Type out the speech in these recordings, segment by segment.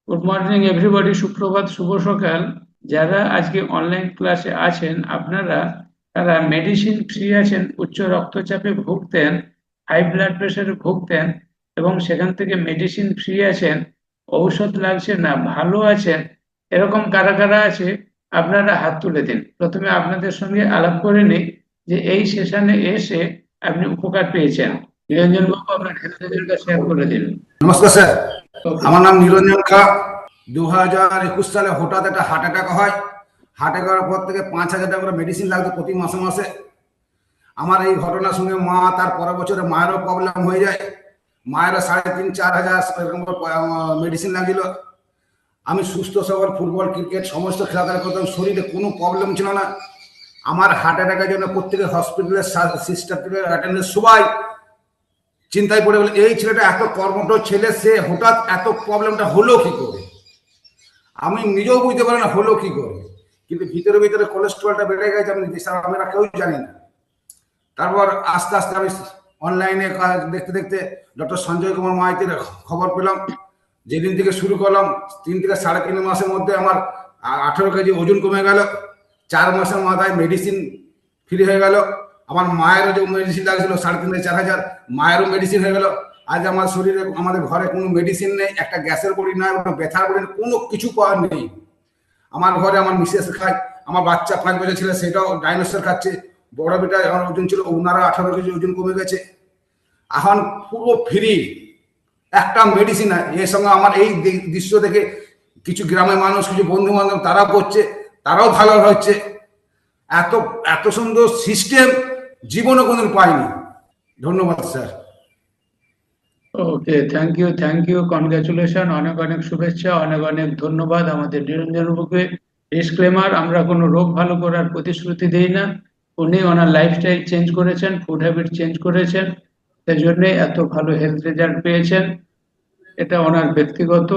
Good morning everybody, সুপ্রভাত, শুভ সকাল। যারা আজকে অনলাইন ক্লাসে আছেন আপনারা, তারা মেডিসিন ফ্রি আছেন। উচ্চ রক্তচাপে ভুগতেন, হাই ব্লাড প্রেশারে ভুগতেন এবং সেখান থেকে মেডিসিন ফ্রি আছেন, ঔষধ লাগছে না, ভালো আছেন, এরকম কারা কারা আছে আপনারা হাত তুলে দিন। প্রথমে আপনাদের সঙ্গে আলাপ করে নিই যে এই সেশনে এসে আপনি উপকার পেয়েছেন। নিরঞ্জন বাবু, আপনার হেলথ রেজাল্টটা শেয়ার করে দিন। নমস্কার স্যার। ওকে। আমার নাম নিরঞ্জন খা। 2021 সালে হঠাৎ একটা হার্ট অ্যাটাক হয়। হার্ট অ্যাটাকের পর থেকে 5,000 টাকা করে মেডিসিন লাগতো প্রতি মাসে মাসে। আমার এই ঘটনার সঙ্গে মা, তার পরের বছরে মায়েরও প্রবলেম হয়ে যায়। মায়েরও 3,500-4,000 এরকম মেডিসিন লাগিল। আমি সুস্থ সবল, ফুটবল ক্রিকেট সমস্ত খেলাধুলা করতাম, শরীরে কোনো প্রবলেম ছিল না। আমার হার্ট অ্যাটাকের জন্য প্রত্যেকে হসপিটালের সিস্টার অ্যাটেন্ডেন্স সবাই চিন্তায় পড়ে গেল, এই ছেলেটা এত কর্মঠ ছেলে, সে হঠাৎ এত প্রবলেমটা হলো কি করে। আমি নিজেও বুঝতে পারি না হলো কি করে, কিন্তু ভিতরে ভিতরে কোলেস্ট্রলটা বেড়ে গেছে, আমরা কেউ জানি না। তারপর আস্তে আস্তে আমি অনলাইনে দেখতে দেখতে ডক্টর সঞ্জয় কুমার মাইতির খবর পেলাম। যেদিন থেকে শুরু করলাম 3 থেকে 3.5 মাসের মধ্যে আমার 18 কেজি ওজন কমে গেল। 4 মাসের মাথায় মেডিসিন ফ্রি হয়ে গেল। আমার মায়েরও যে মেডিসিন লাগছিল 3,500-4,000, মায়েরও মেডিসিন হয়ে গেল। আজ আমার শরীরে, আমাদের ঘরে কোনো মেডিসিন নেই, একটা গ্যাসের বড়ি নয়, ব্যথার বড়ি, কোনো কিছু পাওয়ার নেই। আমার ঘরে আমার মিসেস খায়, আমার বাচ্চা 5 বছর ছিল সেটাও ডাইনোসর খাচ্ছে। বড় বেটা আমার ওজন ছিল, ওনারা 18 কেজি ওজন কমে গেছে। এখন পুরো ফ্রি, একটা মেডিসিন। এর সঙ্গে আমার এই দৃশ্য দেখে কিছু গ্রামের মানুষ, কিছু বন্ধু বান্ধব তারা করছে, তারাও ভালো হচ্ছে। এত এত সুন্দর সিস্টেম জীবনে কোনোদিন পাইনি। ধন্যবাদ sir. Okay, thank you, congratulation, অনেক অনেক শুভেচ্ছা, অনেক অনেক ধন্যবাদ আমাদের নিরঞ্জন বাবুকে। ডিসক্লেমার, আমরা কোনো রোগ ভালো করার প্রতিশ্রুতি দেই না। উনি ওনার লাইফস্টাইল চেঞ্জ করেছেন, ফুড হ্যাবিট চেঞ্জ করেছেন, সেই জন্য এত ভালো হেলথ রেজাল্ট পেয়েছেন। এটা ওনার ব্যক্তিগত।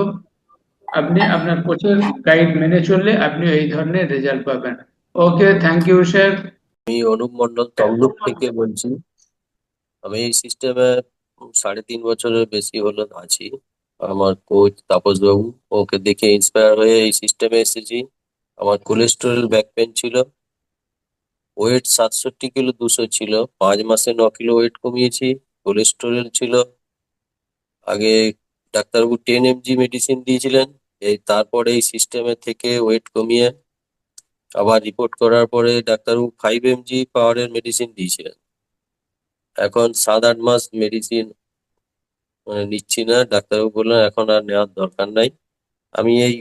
আপনি আপনার কোচের গাইড মেনে চললে আপনি এই ধরনের রেজাল্ট পাবেন। ওকে, থ্যাংক ইউ স্যার। আমি অনুপ মন্ডল তমলুক থেকে বলছি। আমি এই সিস্টেমে 3.5 বছরের বেশি হলো আছি। আমার কোচ তাপস বাবু, ওকে দেখে ইন্সপায়ার হয়ে এই সিস্টেমে এসেছি। আমার কোলেস্টেরল ব্যাক পেন ছিল, ওয়েট 67 কিলো 200 ছিল, 5 মাসে 9 কিলো ওয়েট কমিয়েছি। কোলেস্টেরল ছিল আগে, ডাক্তারবাবু 10 mg মেডিসিন দিয়েছিলেন। তারপরে এই সিস্টেমে থেকে ওয়েট কমিয়ে আবার রিপোর্ট করার পরে ডাক্তারবাবু 5 mg পাওয়ারের মেডিসিন দিয়েছিলেন। এখন 7-8 মাস মেডিসিন নিচ্ছি না, ডাক্তারবাবু বললেন এখন আর নেওয়ার দরকার নাই। আমি এই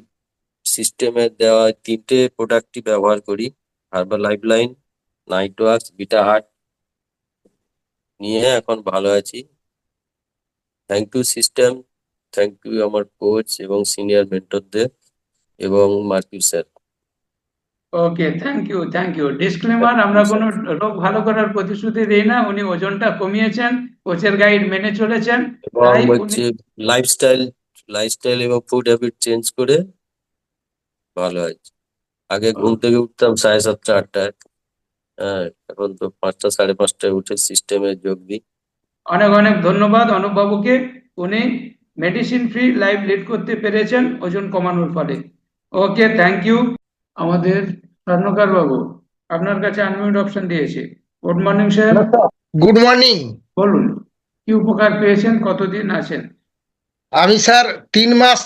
সিস্টেমে দেওয়া 3টে প্রোডাক্টই ব্যবহার করি। Herbal Lifeline, Nightwax, Beta Heart নিয়ে এখন ভালো আছি। Thank you system, thank you আমার কোচ এবং সিনিয়র মেন্টরদের এবং মার্কিউ sir. Okay, thank you. Disclaimer, আমরা কোনো রোগ ভালো করার প্রতিশ্রুতি দিই না। উনি ওজনটা কমিয়েছেন, কোচের গাইড মেনে চলেছেন, এবং তাই উনি। হচ্ছে লাইফস্টাইল লাইফস্টাইল এবং ফুড হ্যাবিট চেঞ্জ করে ভালো আছে। আগে ঘুম থেকে উঠতাম 7:30-8টায়, হ্যাঁ, এখন তো 5টা 5:30টায় উঠে সিস্টেমে যোগ দিই। অনেক অনেক ধন্যবাদ অনুপ বাবুকে। উনি মেডিসিন ফ্রি লাইফ লিড করতে পেরেছেন ওজন কমানোর ফলে। ওকে, থ্যাংক ইউ। আমাদের স্বর্ণকার বাবু, আপনার কাছে আনমিউট অপশন দিয়েছে। Good morning sir. Good morning. বলুন, কি উপকার পেয়েছেন, কতদিন আছেন? আমি স্যার 3 মাস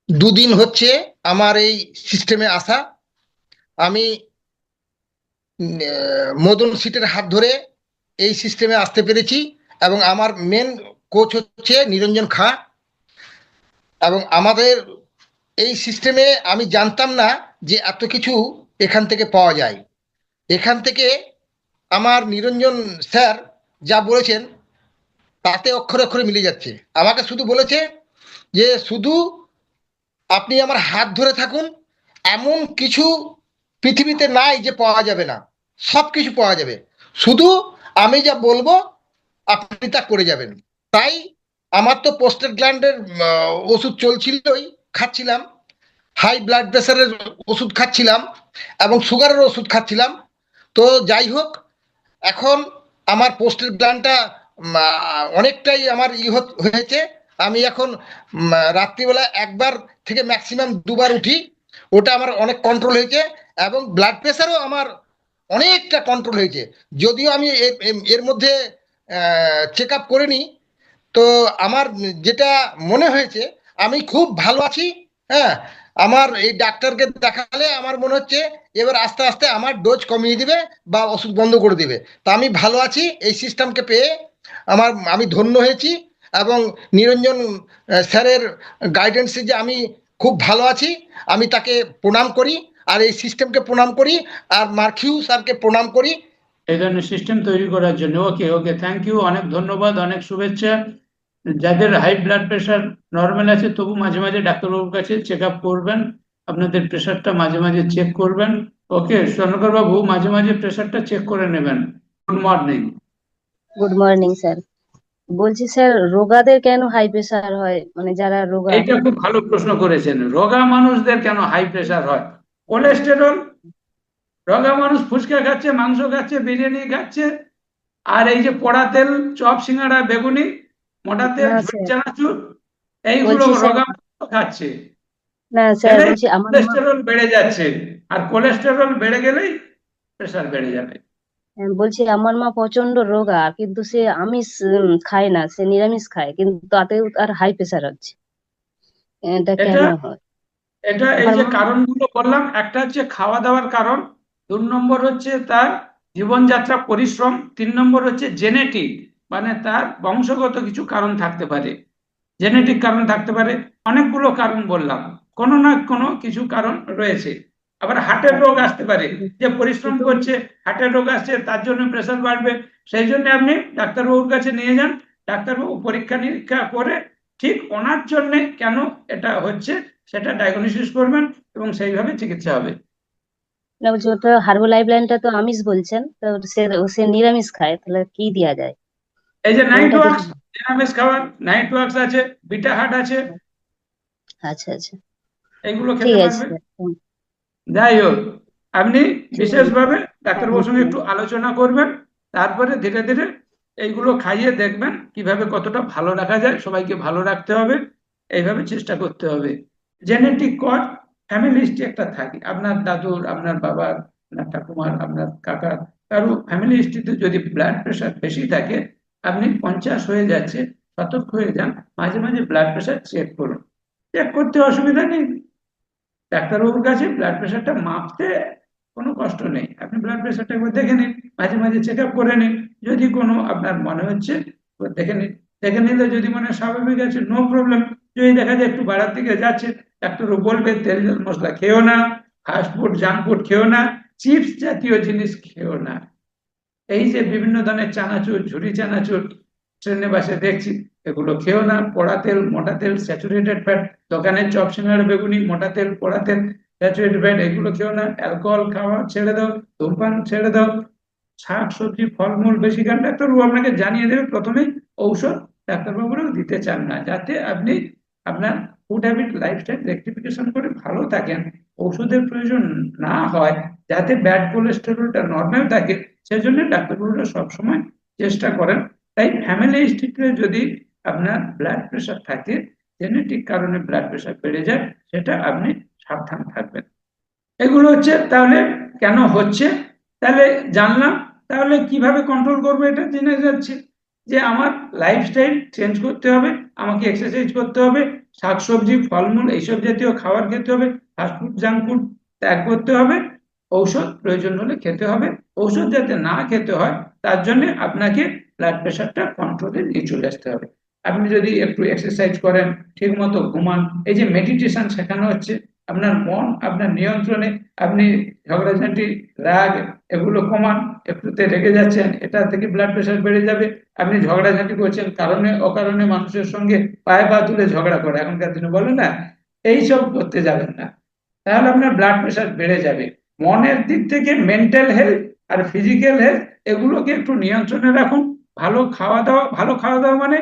2 দিন হচ্ছে আমার এই সিস্টেমে আসা। আমি মদন সিটের হাত ধরে এই সিস্টেমে আসতে পেরেছি এবং আমার মেন কোচ হচ্ছে নিরঞ্জন খা। এবং আমাদের এই সিস্টেমে আমি জানতাম না যে এত কিছু এখান থেকে পাওয়া যায়। এখান থেকে আমার নিরঞ্জন স্যার যা বলেছেন তাতে অক্ষরে অক্ষরে মিলে যাচ্ছে। আমাকে শুধু বলেছে যে শুধু আপনি আমার হাত ধরে থাকুন, এমন কিছু পৃথিবীতে নাই যে পাওয়া যাবে না, সব কিছু পাওয়া যাবে, শুধু আমি যা বলবো আপনি তা করে যাবেন। তাই আমার তো পোস্টেড গ্ল্যান্ডের ওষুধ চলছিলই, খাচ্ছিলাম, হাই ব্লাড প্রেশারের ওষুধ খাচ্ছিলাম এবং সুগারের ওষুধ খাচ্ছিলাম। তো যাই হোক, এখন আমার পোস্টেড গ্ল্যান্ডটা অনেকটাই আমার হয়েছে। আমি এখন রাত্রিবেলা একবার থেকে ম্যাক্সিমাম দুবার উঠি, ওটা আমার অনেক কন্ট্রোল হয়েছে। এবং ব্লাড প্রেশারও আমার অনেকটা কন্ট্রোল হয়েছে। যদিও আমি এর মধ্যে চেক আপ করিনি, তো আমার যেটা মনে হয়েছে আমি খুব ভালো আছি। হ্যাঁ, আমার এই ডাক্তারকে দেখালে আমার মনে হচ্ছে এবার আস্তে আস্তে আমার ডোজ কমিয়ে দিবে বা ওষুধ বন্ধ করে দিবে। তা আমি ভালো আছি এই সিস্টেমকে পেয়ে, আমি ধন্য হয়েছি। এবং নিরঞ্জন স্যারের গাইডেন্সে যে আমি খুব ভালো আছি, আমি তাকে প্রণাম করি, আর এই সিস্টেমকে প্রণাম করি, আর মার্কিউ স্যারকে প্রণাম করি। এই ধরনের সিস্টেম তৈরি করার জন্য। ওকে ওকে, থ্যাংক ইউ, অনেক ধন্যবাদ, অনেক শুভেচ্ছা। যাদের হাই ব্লাড প্রেশার নর্মাল আছে তবু মাঝে মাঝে ডাক্তারবাবুর কাছে চেক আপ করবেন, আপনাদের প্রেশারটা মাঝে মাঝে চেক করবেন। ওকে স্বর্ণকার বাবু, মাঝে মাঝে প্রেশারটা চেক করে নেবেন। Good morning. Good morning sir. বলছি স্যার, রোগাদের কেন হাই প্রেসার হয়, মানে যারা রোগা? এইটা খুব ভালো প্রশ্ন করেছেন। রোগা মানুষদের কেন হাই প্রেশার হয়? কোলেস্টেরল। রোগা মানুষ ফুচকা খাচ্ছে, মাংস খাচ্ছে, বিরিয়ানি খাচ্ছে, আর এই যে পোড়া তেল, চপ, সিঙ্গাড়া, বেগুনি, মোটা তেল, না ঝুট স্যার, চানাচুর, এইগুলো বলছি স্যার, রোগা মানুষ খাচ্ছে। না স্যার, খেলে বলছি আমার মা, কোলেস্টেরল বেড়ে যাচ্ছে, আর কোলেস্টেরল বেড়ে গেলেই প্রেশার বেড়ে যাবে। বলছি আমার মা প্রচন্ড রোগা, কিন্তু সে আমিষ খায় না, সে নিরামিষ খায়, কিন্তু তাতেও তার হাই প্রেসার হচ্ছে। এটা এটা কেন হয়? এটা এই আমার যে মা, কারণগুলো বললাম, একটা হচ্ছে খাওয়া দাওয়ার কারণ, 2 নম্বর হচ্ছে তার জীবনযাত্রা পরিশ্রম, 3 নম্বর হচ্ছে জেনেটিক, মানে তার বংশগত কিছু কারণ থাকতে পারে, জেনেটিক কারণ থাকতে পারে। অনেকগুলো কারণ বললাম, কোনো না কোনো কিছু কারণ রয়েছে। আবার হার্টের রোগ আসতে পারে, যে পরিশ্রম করছে, হার্টের রোগ আসছে, তার জন্য প্রেশার বাড়বে। সেই জন্য আপনি ডাক্তারবাবুর কাছে নিয়ে যান, ডাক্তারবাবু পরীক্ষা নিরীক্ষা করে ঠিক ওনার জন্য কেন এটা হচ্ছে সেটা ডায়াগনোসিস করবেন, এবং সেইভাবে চিকিৎসা হবে। না বলছি ওটা হার্বো লাইফ লাইনটা তো আমিষ বলছেন, তো সে সে নিরামিষ খায়, তাহলে কি দেওয়া যায়? এই যে নাইট কোনটা ওয়াক্স, দিলে? নিরামিষ খাবার, নাইট ওয়াক্স আছে, বিটা হার্ট আছে, আচ্ছা আচ্ছা, এইগুলো ঠিক খেতে আছে পারবে। স্যার। যাই হোক, আপনি ঠিক আছে। বিশেষভাবে ডাক্তারবাবুর থ্যাংক সঙ্গে ইউ। একটু আলোচনা করবেন, তারপরে ধীরে ধীরে এইগুলো খাইয়ে দেখবেন কিভাবে কতটা ভালো রাখা যায়। সবাইকে ভালো রাখতে হবে, এইভাবে চেষ্টা করতে হবে। জেনেটিক কজ, ফ্যামিলি হিস্ট্রি একটা থাকে, আপনার দাদুর, আপনার বাবার, আপনার ঠাকুমার, আপনার কাকার, কারো ফ্যামিলি হিস্ট্রিতে যদি ব্লাড প্রেশার বেশি থাকে, আপনি 50 হয়ে যাচ্ছে, সতর্ক হয়ে যান, মাঝে মাঝে ব্লাড প্রেশার চেক করুন। চেক করতে অসুবিধা নেই, ডাক্তারবাবুর কাছে ব্লাড প্রেশারটা মাপতে কোনো কষ্ট নেই। আপনি ব্লাড প্রেশারটা একবার দেখে নিন, মাঝে মাঝে চেক আপ করে নিন, যদি কোনো আপনার মনে হচ্ছে একবার দেখে নিন। দেখে নিলে যদি মনে হয় স্বাভাবিক আছে, নো প্রবলেম। যদি দেখা যায় একটু বাড়ার দিকে যাচ্ছে, ডাক্তারবাবু বলবে তেল ঝাল মশলা খেও না, ফাস্ট ফুড জাঙ্ক ফুড খেও না, চিপস জাতীয় জিনিস খেও না। এই যে বিভিন্ন ধরনের চানাচুর, ঝুরি চানাচুর ট্রেনে বাসে দেখছি, এগুলো খেও না। পোড়া তেল, মোটা তেল, স্যাচুরেটেড ফ্যাট, দোকানের চপ সিঙ্গাড়া বেগুনি, মোটা তেল, পোড়া তেল, স্যাচুরেটেড ফ্যাট, এগুলো খেও না। অ্যালকোহল খাওয়া ছেড়ে দাও, ধূমপান ছেড়ে দাও, শাক সবজি ফলমূল বেশি খান। ডাক্তারবাবু আপনাকে জানিয়ে দেবে প্রথমেই। ঔষধ ডাক্তারবাবুরাও দিতে চান না, যাতে আপনি আপনার ফুড হ্যাবিট, লাইফস্টাইল রেক্টিফিকেশন করে ভালো থাকেন, ওষুধের প্রয়োজন না হয়, যাতে ব্যাড কোলেস্টেরলটা নর্মাল থাকে, সেজন্য ডাক্তারবাবুরা সবসময় চেষ্টা করেন। তাই ফ্যামিলি হিস্ট্রিতে যদি আপনার ব্লাড প্রেশার থাকে, জেনেটিক কারণে ব্লাড প্রেশার বেড়ে যায়, সেটা আপনি সাবধান থাকবেন। এগুলো হচ্ছে তাহলে কেন হচ্ছে, তাহলে জানলাম। তাহলে কিভাবে কন্ট্রোল করবো এটা জেনে যাচ্ছে, যে আমার লাইফস্টাইল চেঞ্জ করতে হবে, আমাকে এক্সারসাইজ করতে হবে, শাকসবজি ফলমূল এইসব জাতীয় খাবার খেতে হবে, ফাস্টফুড জাঙ্ক ফুড ত্যাগ করতে হবে, ঔষধ প্রয়োজন হলে খেতে হবে। ঔষধ যাতে না খেতে হয়, তার জন্য আপনাকে ব্লাড প্রেশারটা কন্ট্রোলে নিয়ে চলে আসতে হবে। আপনি যদি একটু এক্সারসাইজ করেন, ঠিক মতো ঘুমান, এই যে মেডিটেশন শেখানো হচ্ছে, আপনার মন আপনার নিয়ন্ত্রণে, আপনি ঝগড়াঝাঁটি, রাগ, এগুলো কমান। একটুতে রেগে যাচ্ছেন, এটা থেকে ব্লাড প্রেশার বেড়ে যাবে। আপনি ঝগড়াঝাঁটি করছেন, কারণে অকারণে মানুষের সঙ্গে পায়ে পা তুলে ঝগড়া করে, এখনকার দিনে বলে না, এইসব করতে যাবেন না, তাহলে আপনার ব্লাড প্রেশার বেড়ে যাবে। মনের দিক থেকে মেন্টাল হেলথ আর ফিজিক্যাল হেলথ, এগুলোকে একটু নিয়ন্ত্রণে রাখুন। ভালো খাওয়া দাওয়া, ভালো খাওয়া দাওয়া মানে,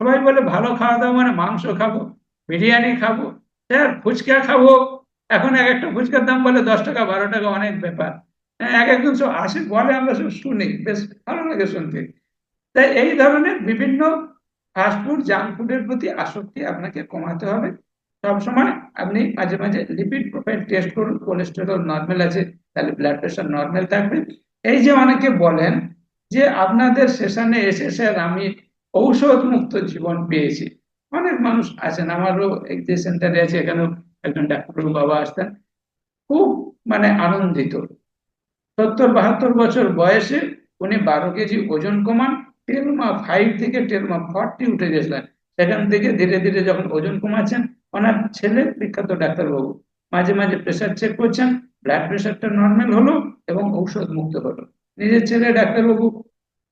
সবাই বলে ভালো খাওয়া দাওয়া মানে মাংস খাবো, বিরিয়ানি খাবো, স্যার ফুচকা খাবো। এখন এক একটা ফুচকার দাম বলে 10 টাকা, 12 টাকা, অনেক ব্যাপার। হ্যাঁ, এক একজন সব আসে বলে, আমরা সব শুনি, বেশ ভালো লাগে শুনতে। তাই এই ধরনের বিভিন্ন ফাস্ট ফুড জাঙ্ক ফুডের প্রতি আসক্তি আপনাকে কমাতে হবে। সবসময় আপনি মাঝে মাঝে লিপিড প্রোফাইল টেস্ট করুন, কোলেস্টেরল নর্মাল আছে তাহলে ব্লাড প্রেশার নর্মাল থাকবে। এই যে অনেকে বলেন যে আপনাদের সেশনে এসে স্যার আমি ঔষধ মুক্ত জীবন পেয়েছি, অনেক মানুষ আছেন, আমারও এই যে সেন্টারে আছে এখানেও একজন ডাক্তারবাবু বাবা আসতেন, খুব মানে আনন্দিত। 70-72 বছর বয়সে উনি 12 কেজি ওজন কমান, টেলমা 5 থেকে টেলমা 40 উঠে গেছিলেন। সেখান থেকে ধীরে ধীরে যখন ওজন কমাচ্ছেন, ওনার ছেলে বিখ্যাত ডাক্তারবাবু মাঝে মাঝে প্রেশার চেক করছেন, ব্লাড প্রেশারটা নর্মাল হলো এবং ঔষধ মুক্ত হলো। নিজের ছেলে ডাক্তারবাবু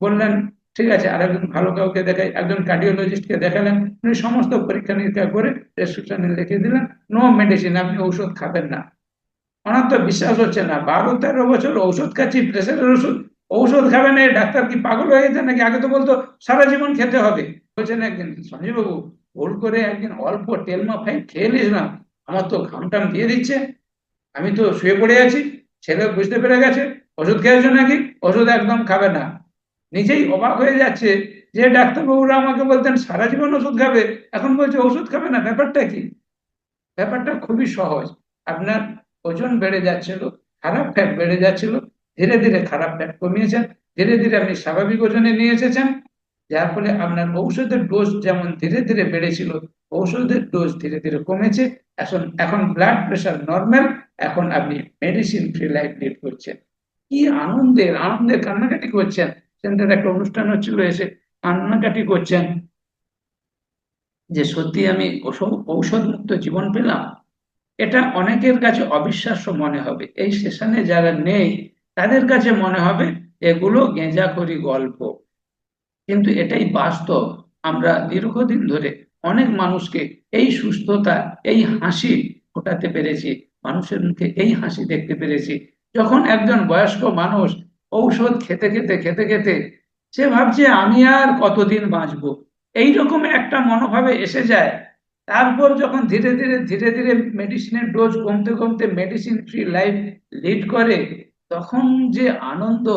বললেন ঠিক আছে আর একজন ভালো কাউকে দেখাই, একজন কার্ডিওলজিস্টকে দেখালেন, উনি সমস্ত পরীক্ষা নিরীক্ষা করে প্রেসক্রিপশনে লিখে দিলেন নো মেডিসিন, আপনি ঔষধ খাবেন না। আমার তো বিশ্বাস হচ্ছে না, 12-13 বছর ঔষধ খাচ্ছি, প্রেশারের ওষুধ, ঔষধ খাবে না, ডাক্তার কি পাগল হয়ে গেছে নাকি? আগে তো বলতো সারা জীবন খেতে হবে। বলছেন একদিন সঞ্জয় বাবু ভুল করে একদিন অল্প টেলমা 5 খেয়ে নিয়েছিলাম, আমার তো ঘাম টাম দিয়ে দিচ্ছে, আমি তো শুয়ে পড়ে আছি। ছেলে বুঝতে পেরে গেছে ওষুধ খেয়েছো নাকি, ওষুধ একদম খাবে না। নিজেই অবাক হয়ে যাচ্ছে যে ডাক্তারবাবুরা আমাকে বলতেন সারা জীবন ওষুধ খাবে, এখন বলছে ওষুধ খাবে না, ব্যাপারটা কি? ব্যাপারটা খুবই সহজ। আপনার ওজন বেড়ে যাচ্ছিল, খারাপ ফ্যাট বেড়ে যাচ্ছিল, ধীরে ধীরে খারাপ ফ্যাট কমিয়েছেন, ধীরে ধীরে আপনি স্বাভাবিক ওজনে নিয়ে এসেছেন, যার ফলে আপনার ঔষধের ডোজ যেমন ধীরে ধীরে বেড়েছিল, ঔষধের ডোজ ধীরে ধীরে কমেছে। এখন এখন ব্লাড প্রেশার নর্মাল, এখন আপনি মেডিসিন ফ্রি লাইফ লিড করছেন। কি আনন্দের আনন্দের কান্নাকাটি করছেন। সেন্টারে একটা অনুষ্ঠান হচ্ছিল, এসে কান্নাকাটি করছেন যে সত্যি আমি ঔষধ মুক্ত জীবন পেলাম। এটা অনেকের কাছে অবিশ্বাস্য মনে হবে, এই সেশনে যারা নেই তাদের কাছে মনে হবে এগুলো গেঁজাখড়ি গল্প, কিন্তু এটাই বাস্তব। আমরা দীর্ঘদিন ধরে অনেক মানুষকে এই সুস্থতা, এই হাসি ফোটাতে পেরেছি, মানুষের মুখে এই হাসি দেখতে পেরেছি। যখন একজন বয়স্ক মানুষ ঔষধ খেতে খেতে খেতে খেতে সে ভাবছে আমি আর কতদিন বাঁচবো, এইরকম একটা মনোভাবে এসে যায়, তারপর যখন ধীরে ধীরে ধীরে ধীরে মেডিসিনের ডোজ কমতে কমতে মেডিসিন ফ্রি লাইফ লিড করে, তখন যে আনন্দ,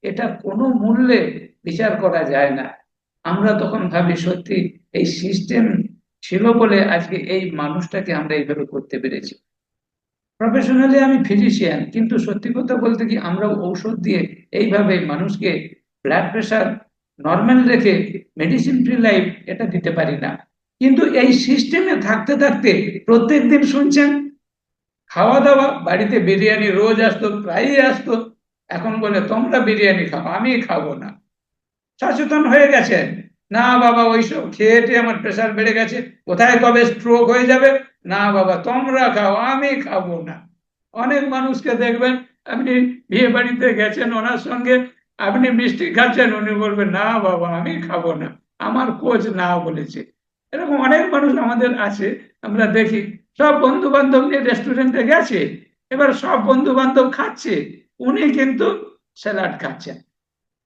এটা কোনো মূল্যে বিচার করা যায় না। আমরা তখন ভাবি সত্যি এই সিস্টেম ছিল বলে আজকে এই মানুষটাকে আমরা এইভাবে করতে পেরেছি। প্রফেশনালি আমি ফিজিশিয়ান, কিন্তু সত্যি কথা বলতে কি আমরা ঔষধ দিয়ে এইভাবে মানুষকে ব্লাড প্রেশার নর্মাল রেখে মেডিসিন ফ্রি লাইফ এটা দিতে পারি না। কিন্তু এই সিস্টেমে থাকতে থাকতে প্রত্যেক দিন শুনছেন খাওয়া দাওয়া, বাড়িতে বিরিয়ানি রোজ আসতো, প্রায়ই আসতো, এখন বলে তোমরা বিরিয়ানি খাও, আমি খাবো না। সচেতন হয়ে গেছেন, না বাবা ওইসব খেয়ে টেয়ে আমার প্রেশার বেড়ে গেছে, কোথায় কবে স্ট্রোক হয়ে যাবে, না বাবা তোমরা খাও, আমি খাবো না। অনেক মানুষকে দেখবেন আপনি বিয়ে বাড়িতে গেছেন ওনার সঙ্গে, আপনি মিষ্টি খাচ্ছেন, উনি বলবেন না বাবা আমি খাবো না, আমার কোচ না বলেছে। এরকম অনেক মানুষ আমাদের আছে, আমরা দেখি সব বন্ধু বান্ধব নিয়ে রেস্টুরেন্টে গেছে, এবার সব বন্ধু বান্ধব খাচ্ছে, উনি কিন্তু স্যালাড খাচ্ছেন।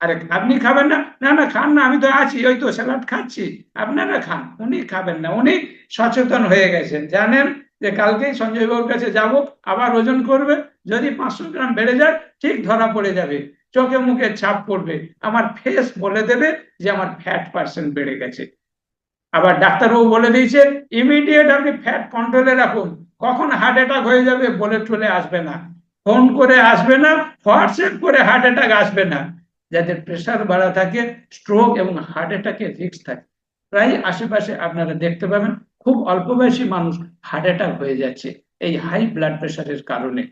আরে আপনি খাবেন না, না না খান না, আমি তো আছি, ওই তো স্যালাড খাচ্ছি, আপনারা খান। উনি খাবেন না, উনি সচেতন হয়ে গেছেন, জানেন যে কালকেই সঞ্জয় বাবুর কাছে যাব, আবার ওজন করবে, যদি 500 গ্রাম বেড়ে যায় ঠিক ধরা পড়ে যাবে, চোখে মুখে ছাপ পড়বে, আমার ফেস বলে দেবে যে আমার ফ্যাট পার্সেন্ট বেড়ে গেছে। আবার ডাক্তারবাবু বলে দিয়েছে ইমিডিয়েট আপনি ফ্যাট কন্ট্রোলে রাখুন, কখন হার্ট অ্যাটাক হয়ে যাবে বলে চলে আসবে না, ফোন করে আসবে না, হোয়াটসঅ্যাপ করে হার্ট অ্যাটাক আসবে না। যাদের প্রেশার বাড়া থাকে, স্ট্রোক এবং হার্ট অ্যাটাকের রিস্ক থাকে, প্রায় আশেপাশে আপনারা দেখতে পাবেন খুব অল্প বয়সী মানুষ হার্ট অ্যাটাক হয়ে যাচ্ছে এই হাই ব্লাড প্রেশারের কারণে।